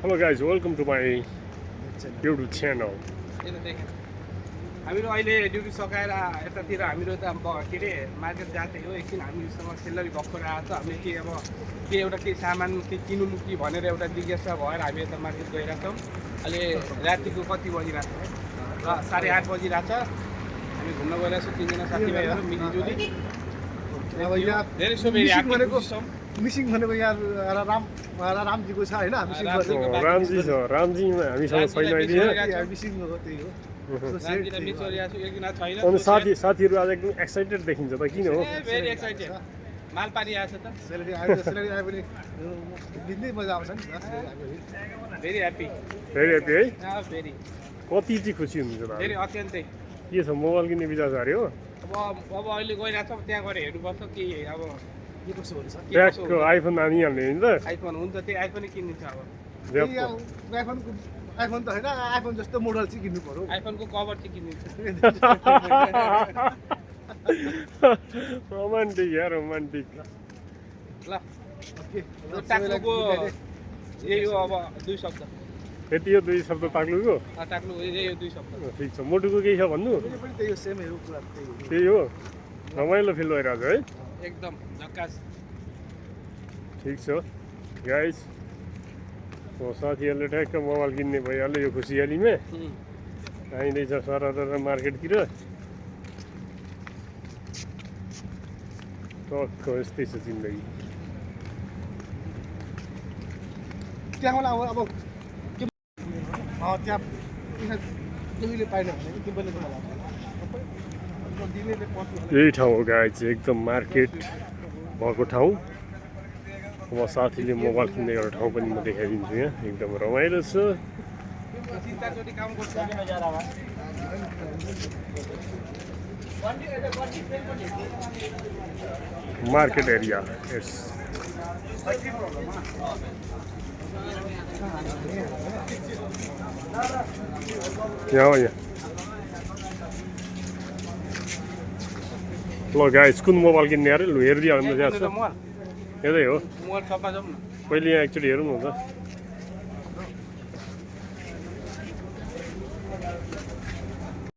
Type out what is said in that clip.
Hello guys, welcome to my YouTube channel. हामीहरू अहिले duty सकाएर यतातिर हामीहरू त के अरे मार्केट जाँदै हो एकछिन हामीसँग सेलरी भर्खर आएको छ हामीले के अब के एउटा के सामान के किनौँ कि भनेर एउटा जिज्ञासा भएर हामी यता मार्केट गइरहेको छौँ अहिले रातिको कति बजिरहेको छ र 8:30 बजिरहेको छ हामी घुम्न गइरहेको छौँ तीनजना साथीभाइहरू मिलिजुली अब यहाँ धेरै शुभेच्छा मिसिङ भनेको यहाँ रामजीको छ हैन रामजी छ रामजीमा हामीसँग छैन अहिले मिसिङ हो त्यही हो अनि साथीहरू आज एकदम एक्साइटेड देखिन्छ त किन हो भेरी एक्साइटेड माल पानी आएछ त सेलेरी आए पनि दिनै मजा आउँछ नि भेरी ह्याप्पी है भेरी कति चाहिँ खुसी हुनुहुन्छ त धेरै अत्यन्तै के छ मोबाइल किन्ने विचार छ अरे हो अब अहिले गइरहेको छ त्यहाँ गएर हेर्नुपर्छ कि अब के कसो हुन्छ ट्र्याकको आइफोन हानिहाल्ने नि त आइफोन हुन्छ त्यही आइफोनै किनिन्छ अब आइफोन त हैन आइफोन जस्तो मोडल चाहिँ किन्नु पर्यो आइफोनको कभर चाहिँ किनिन्छ रोमान्टिक यार रोमान्टिक ल टाक्लुको यही हो अब 2 शब्द यति हो 2 शब्द टाक्लुको टाक्लु यही हो 2 शब्द ठिक छ मोटुको केही छ भन्नु त्यही हो सेम हो कुरा त्यही हो रमाइलो फिल भइरहेको छ है एकदम झक्कास ठिक छ गाइस साथीहरूले ठ्याक्क मोबाइल किन्ने भइहाल्यो यो खुसियालीमा आइँदैछ सरर मार्केटतिर टक्क यस्तै छ जिन्दगी त्यहाँ होला अब त्यहाँ तिमीले पाएन भने तिमीले यही ठाउँ हो गाइस एकदम मार्केट भएको ठाउँ म साथीले मोबाइल किन्ने एउटा ठाउँ पनि म देखाइदिन्छु यहाँ एकदम रमाइलो छ मार्केट एरिया यस यहाँ हो यहाँ ल गाइस कुन मोबाइल किन्ने अरे लु हेरिदिइहाल्नु त्यहाँ छ यतै हो मोबाइल सपमा जाउँ न पहिले यहाँ एकचोटि हेरौँ न त